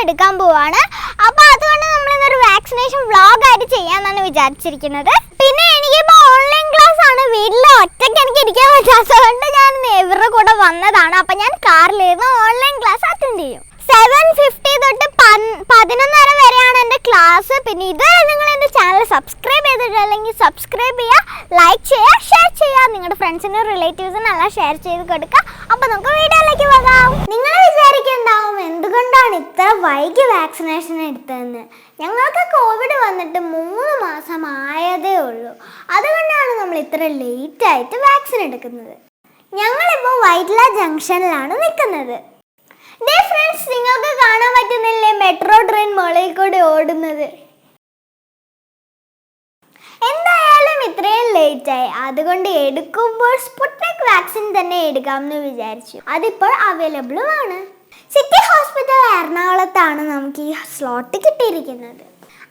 എടുക്കാൻ പോവാണ്. അപ്പോൾ അതുകൊണ്ട് നമ്മൾ ഇന്നൊരു വാക്സിനേഷൻ വ്ളോഗായിട്ട് ചെയ്യാമെന്നാണ് വിചാരിച്ചിരിക്കുന്നത്. പിന്നെ എനിക്കിപ്പോൾ ഓൺലൈൻ ക്ലാസ് ആണ്, വീട്ടിൽ ഒറ്റയ്ക്ക് എനിക്ക് ഇരിക്കാൻ പറ്റാത്തതുകൊണ്ട് ഞാൻ ഇവരുടെ കൂടെ വന്നതാണ്. അപ്പം ഞാൻ കാറിലിരുന്ന് ഓൺലൈൻ ക്ലാസ് അറ്റൻഡ് ചെയ്യും. 7:50 തൊട്ട് 11:30 വരെയാണ് എൻ്റെ ക്ലാസ്. പിന്നെ ഇതുവരെ നിങ്ങൾ എൻ്റെ ചാനൽ സബ്സ്ക്രൈബ് ചെയ്തിട്ടില്ലെങ്കിൽ സബ്സ്ക്രൈബ് ചെയ്യുക, ലൈക്ക് ചെയ്യുക, ഷെയർ ചെയ്യുക. നിങ്ങളുടെ ഫ്രണ്ട്സിനും റിലേറ്റീവ്സിനും എല്ലാം ഷെയർ ചെയ്ത് കൊടുക്കുക. അപ്പോൾ നമുക്ക് വീഡിയോയിലേക്ക് പോകാം. നിങ്ങൾ വിചാരിക്കുന്നുണ്ടാവും എന്തുകൊണ്ടാണ് ഇത്ര വൈകി വാക്സിനേഷൻ എടുത്തതെന്ന്. ഞങ്ങൾക്ക് കോവിഡ് വന്നിട്ട് 3 മാസം ആയതേ ഉള്ളൂ. അതുകൊണ്ടാണ് നമ്മൾ ഇത്ര ലേറ്റായിട്ട് വാക്സിൻ എടുക്കുന്നത്. ഞങ്ങളിപ്പോൾ വൈറ്റ്ല ജംഗ്ഷനിലാണ് നിൽക്കുന്നത്. ഫ്രണ്ട്സ്, നിങ്ങൾക്ക് കാണാൻ പറ്റുന്നില്ലേ മെട്രോ ട്രെയിൻ മുകളിൽ കൂടി ഓടുന്നത്? എന്തായാലും ഇത്രയും ലേറ്റായി, അതുകൊണ്ട് എടുക്കുമ്പോൾ സ്പുട്നിക് വാക്സിൻ തന്നെ എടുക്കാമെന്ന് വിചാരിച്ചു. അതിപ്പോൾ അവൈലബിളുമാണ്. സിറ്റി ഹോസ്പിറ്റൽ എറണാകുളത്താണ് നമുക്ക് ഈ സ്ലോട്ട് കിട്ടിയിരിക്കുന്നത്.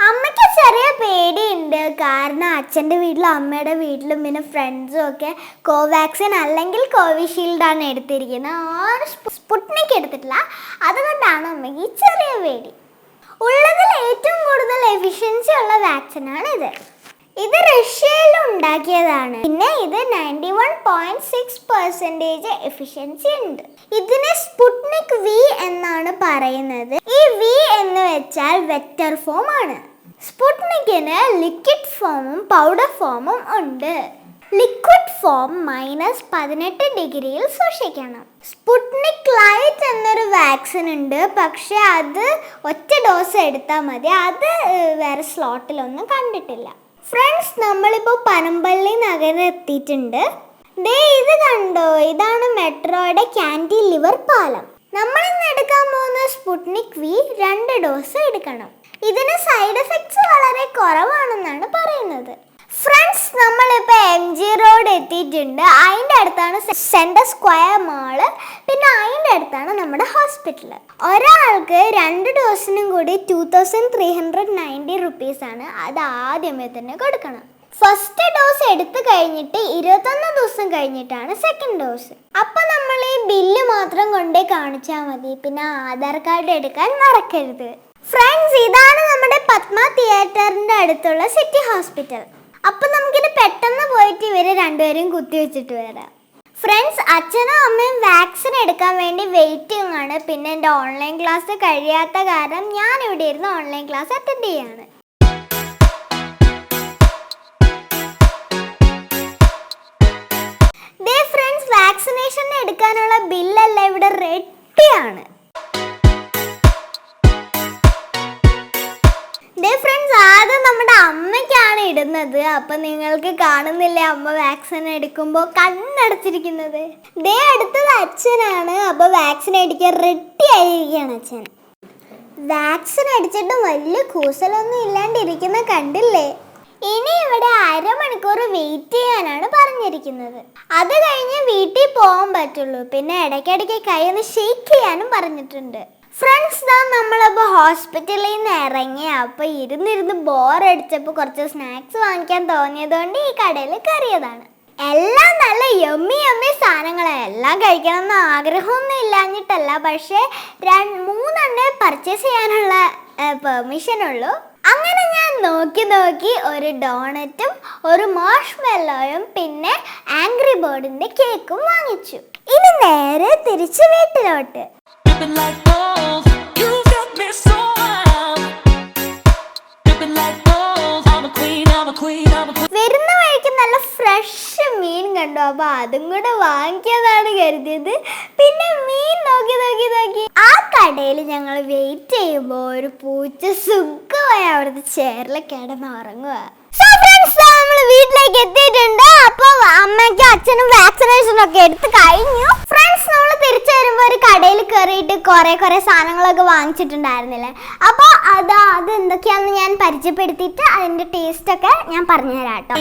അമ്മയ്ക്ക് ചെറിയ പേടിയുണ്ട്, കാരണം അച്ഛൻ്റെ വീട്ടിലും അമ്മയുടെ വീട്ടിലും പിന്നെ ഫ്രണ്ട്സും ഒക്കെ കോവാക്സിൻ അല്ലെങ്കിൽ കോവിഷീൽഡാണ് എടുത്തിരിക്കുന്നത്. ആരും സ്പുട്നിക് എടുത്തിട്ടില്ല. അതുകൊണ്ടാണ് അമ്മയ്ക്ക് ഈ ചെറിയ പേടി. ഉള്ളതിൽ ഏറ്റവും കൂടുതൽ എഫിഷ്യൻസി ഉള്ള വാക്സിനാണ് ഇത്. ഇത് റഷ്യയിൽ ഉണ്ടാക്കിയതാണ്. പിന്നെ ഇത് 91.6% എഫിഷ്യൻസി ഉണ്ട്. ഇതിനെ സ്പുട്നിക് വി എന്നാണ് പറയുന്നത്. ഈ വി എന്ന് വെച്ചാൽ വെക്ടർ ഫോം ആണ്. സ്പുട്നിക്കിന് ലിക്വിഡ് ഫോമും പൗഡർ ഫോമും ഉണ്ട്. ലിക്വിഡ് ഫോം -18 ഡിഗ്രിയിൽ സൂക്ഷിക്കണം. സ്പുട്നിക് ലൈറ്റ് എന്നൊരു വാക്സിൻ ഉണ്ട്, പക്ഷെ അത് ഒറ്റ ഡോസ് എടുത്താൽ മതി. അത് വേറെ സ്ലോട്ടിലൊന്നും കണ്ടിട്ടില്ല. ഫ്രണ്ട്സ്, നമ്മളിപ്പോൾ പനമ്പള്ളി നഗരം എത്തിയിട്ടുണ്ട്. ഇത് കണ്ടോ, ഇതാണ് മെട്രോയുടെ കാന്റിലിവർ പാലം. നമ്മളിന്ന് എടുക്കാൻ പോകുന്ന സ്പുട്നിക് വി 2 ഡോസ് എടുക്കണം. ഇതിന് സൈഡ് എഫക്ട്സ് വളരെ കുറവാണെന്നാണ് പറയുന്നത്. ഫ്രണ്ട്സ്, നമ്മളിപ്പോൾ MG റോഡ് എത്തിയിട്ടുണ്ട്. അതിൻ്റെ അടുത്താണ് സെൻട്രൽ സ്ക്വയർ മാള്. പിന്നെ അതിൻ്റെ അടുത്താണ് നമ്മുടെ ഹോസ്പിറ്റൽ. ഒരാൾക്ക് 2 ഡോസിനും കൂടി 2390 റുപ്പീസാണ്. അത് ആദ്യമേ തന്നെ കൊടുക്കണം. ഫസ്റ്റ് ഡോസ് എടുത്തു കഴിഞ്ഞിട്ട് 21 ദിവസം കഴിഞ്ഞിട്ടാണ് സെക്കൻഡ് ഡോസ്. അപ്പം നമ്മൾ ഈ ബില്ല് മാത്രം കൊണ്ടേ കാണിച്ചാൽ മതി. പിന്നെ ആധാർ കാർഡ് എടുക്കാൻ മറക്കരുത്. ഫ്രണ്ട്സ്, ഇതാണ് നമ്മുടെ പത്മ തിയേറ്ററിൻ്റെ അടുത്തുള്ള സിറ്റി ഹോസ്പിറ്റൽ. അപ്പം നമുക്കിത് പെട്ടെന്ന് പോയിട്ട് ഇവരെ രണ്ടുപേരും കുത്തിവെച്ചിട്ട് വരാം. ഫ്രണ്ട്സ്, അച്ഛനും അമ്മയും വാക്സിൻ എടുക്കാൻ വേണ്ടി വെയിറ്റിംഗ് ആണ്. പിന്നെ എൻ്റെ ഓൺലൈൻ ക്ലാസ് കഴിയാത്ത കാരണം ഞാൻ ഇവിടെ ഇരുന്ന് ഓൺലൈൻ ക്ലാസ് അറ്റൻഡ് ചെയ്യാണ്. ഫ്രണ്ട്സ്, വാക്സിനേഷൻ എടുക്കാനുള്ള ബില്ലെല്ലാം ഇവിടെ റെഡിയാണ്. ഫ്രണ്ട്സ്, ആദ്യം നമ്മുടെ അമ്മയ്ക്കാണ് ഇടുന്നത്. അപ്പം നിങ്ങൾക്ക് കാണുന്നില്ലേ അമ്മ വാക്സിൻ എടുക്കുമ്പോൾ കണ്ണടച്ചിരിക്കുന്നത്? അടുത്തത് അച്ഛനാണ്. അപ്പോൾ വാക്സിൻ അടിക്കാൻ റെഡി ആയിരിക്കുകയാണ് അച്ഛൻ. വാക്സിൻ അടിച്ചിട്ടും വലിയ കൂസലൊന്നും ഇല്ലാണ്ടിരിക്കുന്ന കണ്ടില്ലേ? ഇനി ഇവിടെ 1/2 മണിക്കൂർ വെയിറ്റ് ചെയ്യാനാണ് പറഞ്ഞിരിക്കുന്നത്. അത് കഴിഞ്ഞ് വീട്ടിൽ പോകാൻ പറ്റുള്ളൂ. പിന്നെ ഇടയ്ക്കിടയ്ക്ക് കൈ ഒന്ന് ഷെയ്ക്ക് ചെയ്യാനും പറഞ്ഞിട്ടുണ്ട്. ഫ്രണ്ട്സ്, നമ്മളപ്പോൾ ഹോസ്പിറ്റലിൽ നിന്ന് ഇറങ്ങി. അപ്പോൾ ഇരുന്നിരുന്ന് ബോറടിച്ചപ്പോൾ കുറച്ച് സ്നാക്സ് വാങ്ങിക്കാൻ തോന്നിയതുകൊണ്ട് ഈ കടയിൽ കയറിയതാണ്. എല്ലാം നല്ല യമ്മി സാധനങ്ങളാണ്. എല്ലാം കഴിക്കണമെന്ന് ആഗ്രഹമൊന്നും ഇല്ലാഞ്ഞിട്ടല്ല, പക്ഷേ 3 പർച്ചേസ് ചെയ്യാനുള്ള പെർമിഷൻ ഉള്ളൂ. അങ്ങനെ ഞാൻ നോക്കി ഒരു ഡോണറ്റും ഒരു മാർഷ്മെല്ലോയും പിന്നെ ആംഗ്രി ബേർഡിന്റെ കേക്കും വാങ്ങിച്ചു. ഇനി നേരെ തിരിച്ച് വീട്ടിലോട്ട്. വരുന്ന വഴിക്ക് നല്ല ഫ്രഷ് മീൻ കണ്ടു. അപ്പൊ അതും കൂടെ വാങ്ങിക്കാന്നാണ് കരുതിയത്. പിന്നെ മീൻ നോക്കി ആ കടയിൽ ഞങ്ങൾ വെയിറ്റ് ചെയ്യുമ്പോൾ ഒരു പൂച്ച സുഖമായി അവിടുത്തെ ചെയറിൽ കിടന്നുറങ്ങുക. നമ്മൾ വീട്ടിലേക്ക് എത്തിയിട്ടുണ്ട്. അപ്പോൾ അമ്മയ്ക്കും അച്ഛനും വാക്സിനേഷൻ ഒക്കെ എടുത്ത് കഴിഞ്ഞു. ഫ്രണ്ട്സ്, നമ്മൾ തിരിച്ചു വരുമ്പോൾ ഒരു കടയിൽ കയറിയിട്ട് കുറെ സാധനങ്ങളൊക്കെ വാങ്ങിച്ചിട്ടുണ്ടായിരുന്നില്ലേ? അപ്പോൾ അത് എന്തൊക്കെയാണെന്ന് ഞാൻ പരിചയപ്പെടുത്തിയിട്ട് അതിൻ്റെ ടേസ്റ്റൊക്കെ ഞാൻ പറഞ്ഞുതരാം കേട്ടോ.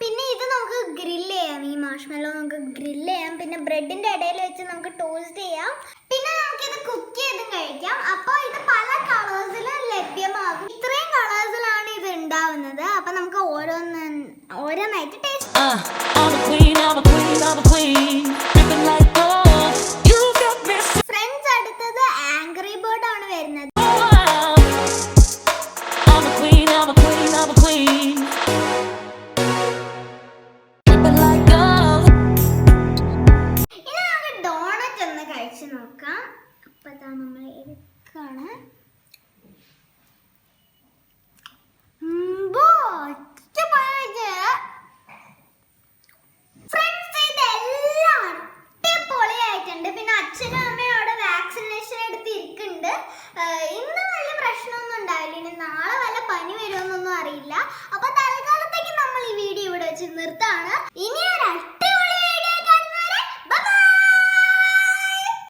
പിന്നെ ഇത് നമുക്ക് ഗ്രില്ല് ചെയ്യാം. ഈ മാർഷ്മെല്ലോ നമുക്ക് ഗ്രില്ല് ചെയ്യാം. പിന്നെ ബ്രെഡിന്റെ ഇടയിൽ വെച്ച് നമുക്ക് ടോസ്റ്റ് ചെയ്യാം. പിന്നെ നമുക്ക് നമുക്കിത് കുക്ക് ചെയ്തും കഴിക്കാം. അപ്പോൾ ഇത് പല കളേഴ്സിലും ലഭ്യമാകും. ഇത്രയും കളേഴ്സിലാണ് ഇത് ഉണ്ടാവുന്നത്. അപ്പൊ നമുക്ക് ഓരോന്നായിട്ട് ടേസ്റ്റ്